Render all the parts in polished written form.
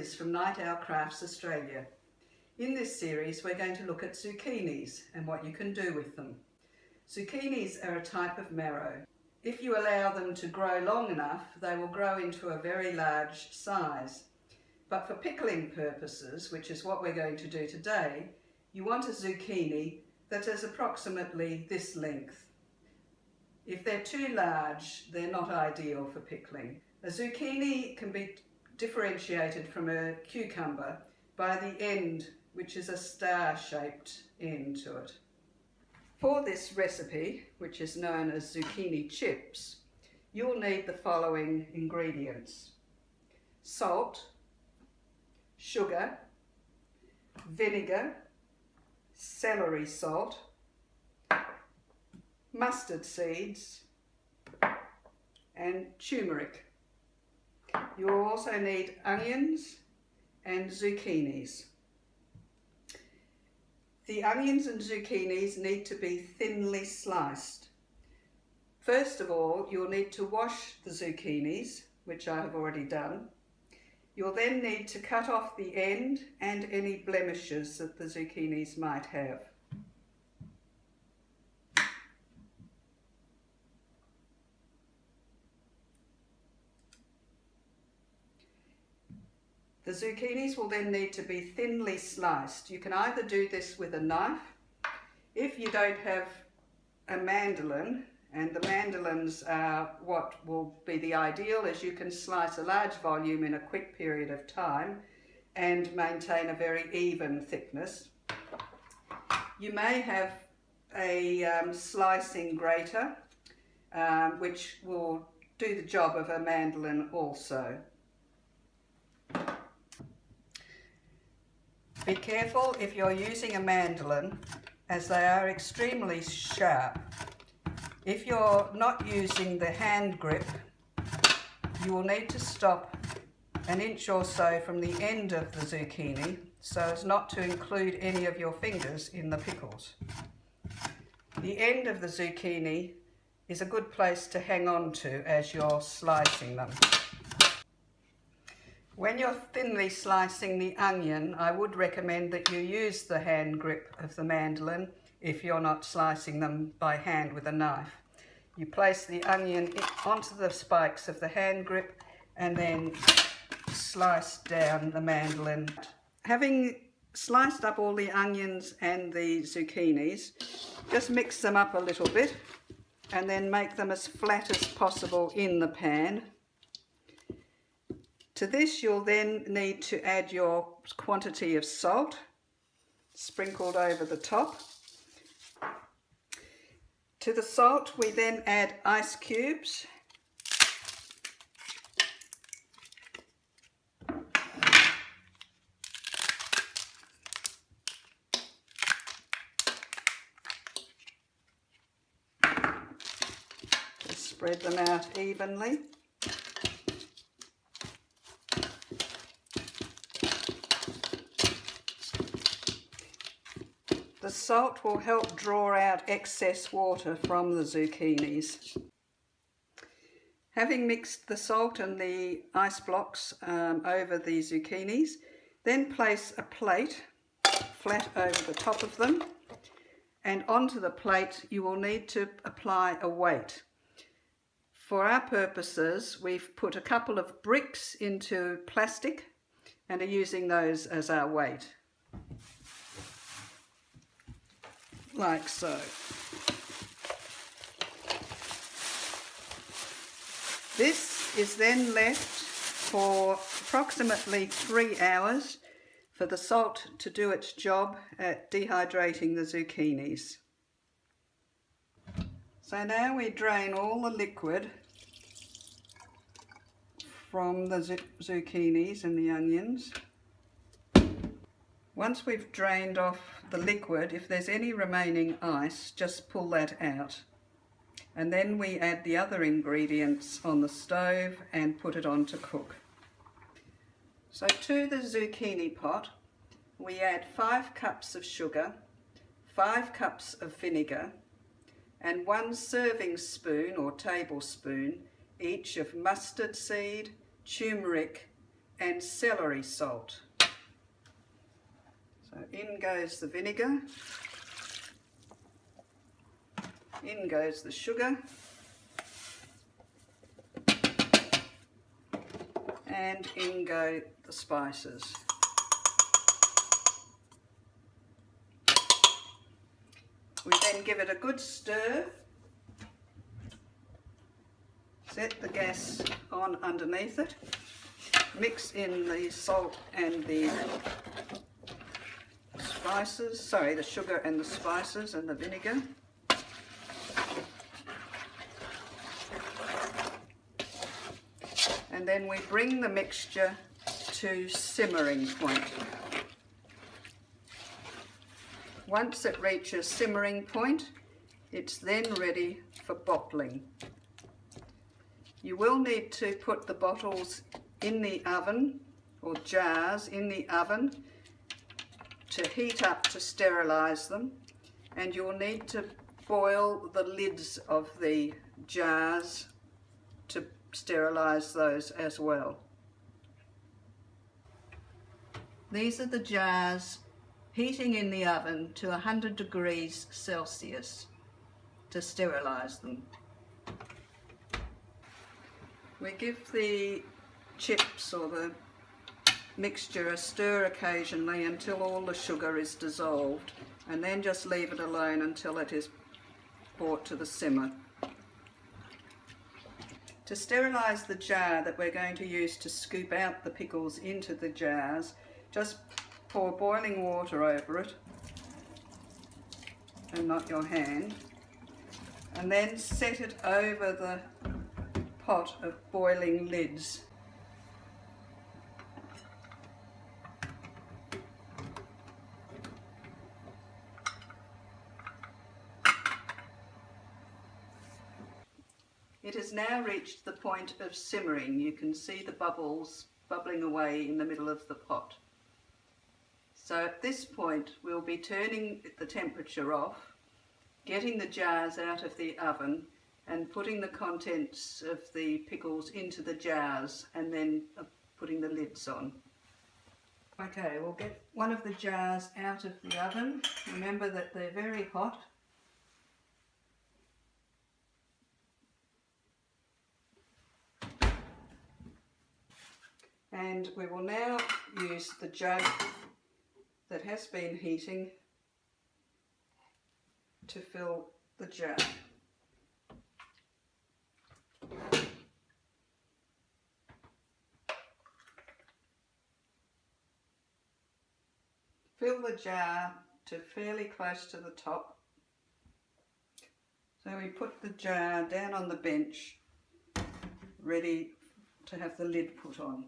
Liz from Night Owl Crafts Australia. In this series we're going to look at zucchinis and what you can do with them. Zucchinis are a type of marrow. If you allow them to grow long enough, they will grow into a very large size. But for pickling purposes, which is what we're going to do today, you want a zucchini that is approximately this length. If they're too large, they're not ideal for pickling. A zucchini can be differentiated from a cucumber by the end, which is a star-shaped end to it. For this recipe, which is known as zucchini chips, you'll need the following ingredients: salt, sugar, vinegar, celery salt, mustard seeds and turmeric. You will also need onions and zucchinis. The onions and zucchinis need to be thinly sliced. First of all, you'll need to wash the zucchinis, which I have already done. You'll then need to cut off the end and any blemishes that the zucchinis might have. The zucchinis will then need to be thinly sliced. You can either do this with a knife. If you don't have a mandolin, and the mandolins are what will be the ideal, as you can slice a large volume in a quick period of time and maintain a very even thickness. You may have a slicing grater, which will do the job of a mandolin also. Be careful if you're using a mandolin, as they are extremely sharp. If you're not using the hand grip, you will need to stop an inch or so from the end of the zucchini so as not to include any of your fingers in the pickles. The end of the zucchini is a good place to hang on to as you're slicing them. When you're thinly slicing the onion, I would recommend that you use the hand grip of the mandolin if you're not slicing them by hand with a knife. You place the onion onto the spikes of the hand grip and then slice down the mandolin. Having sliced up all the onions and the zucchinis, just mix them up a little bit and then make them as flat as possible in the pan. To this you'll then need to add your quantity of salt, sprinkled over the top. To the salt we then add ice cubes. Just spread them out evenly. The salt will help draw out excess water from the zucchinis. Having mixed the salt and the ice blocks over the zucchinis, then place a plate flat over the top of them, and onto the plate you will need to apply a weight. For our purposes, we've put a couple of bricks into plastic and are using those as our weight. Like so. This is then left for approximately 3 hours for the salt to do its job at dehydrating the zucchinis. So now we drain all the liquid from the zucchinis and the onions. Once we've drained off the liquid, if there's any remaining ice, just pull that out. And then we add the other ingredients on the stove and put it on to cook. So to the zucchini pot, we add 5 cups of sugar, 5 cups of vinegar, and 1 serving spoon or tablespoon each of mustard seed, turmeric and celery salt. So in goes the vinegar, in goes the sugar, and in go the spices. We then give it a good stir, set the gas on underneath it, mix in the salt and the spices, sorry, the sugar and the spices and the vinegar. And then we bring the mixture to simmering point. Once it reaches simmering point, it's then ready for bottling. You will need to put the bottles in the oven, or jars in the oven, to heat up to sterilize them, and you'll need to boil the lids of the jars to sterilize those as well. These are the jars heating in the oven to 100 degrees Celsius to sterilize them. We give the chips or the mixture a stir occasionally until all the sugar is dissolved, and then just leave it alone until it is brought to the simmer. To sterilize the jar that we're going to use to scoop out the pickles into the jars, just pour boiling water over it, and not your hand, and then set it over the pot of boiling lids. It has now reached the point of simmering. You can see the bubbles bubbling away in the middle of the pot. So at this point we'll be turning the temperature off, getting the jars out of the oven and putting the contents of the pickles into the jars, and then putting the lids on. Okay, we'll get one of the jars out of the oven. Remember that they're very hot. And we will now use the jug that has been heating to fill the jar. Fill the jar to fairly close to the top. So we put the jar down on the bench, ready to have the lid put on.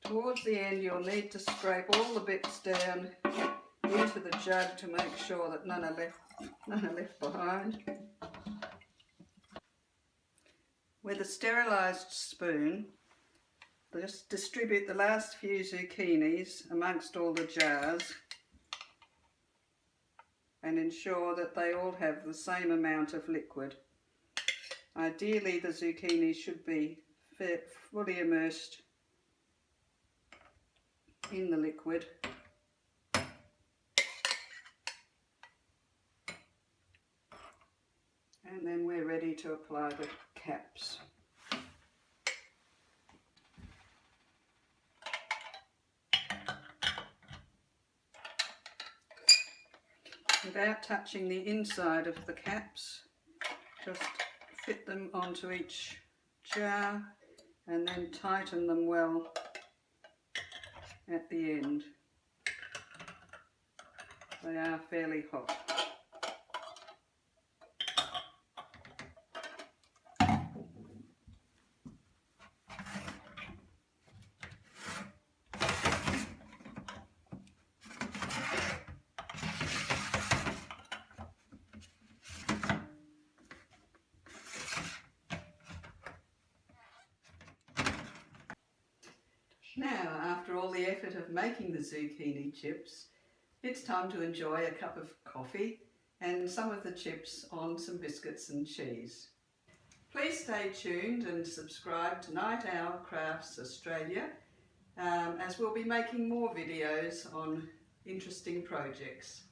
Towards the end you'll need to scrape all the bits down into the jug to make sure that none are left behind. With a sterilised spoon, just distribute the last few zucchinis amongst all the jars and ensure that they all have the same amount of liquid. Ideally the zucchini should be fully immersed in the liquid. And then we're ready to apply the caps. Without touching the inside of the caps, just fit them onto each jar and then tighten them well at the end. They are fairly hot. Now, after all the effort of making the zucchini chips, it's time to enjoy a cup of coffee and some of the chips on some biscuits and cheese. Please stay tuned and subscribe to Night Owl Crafts Australia as we'll be making more videos on interesting projects.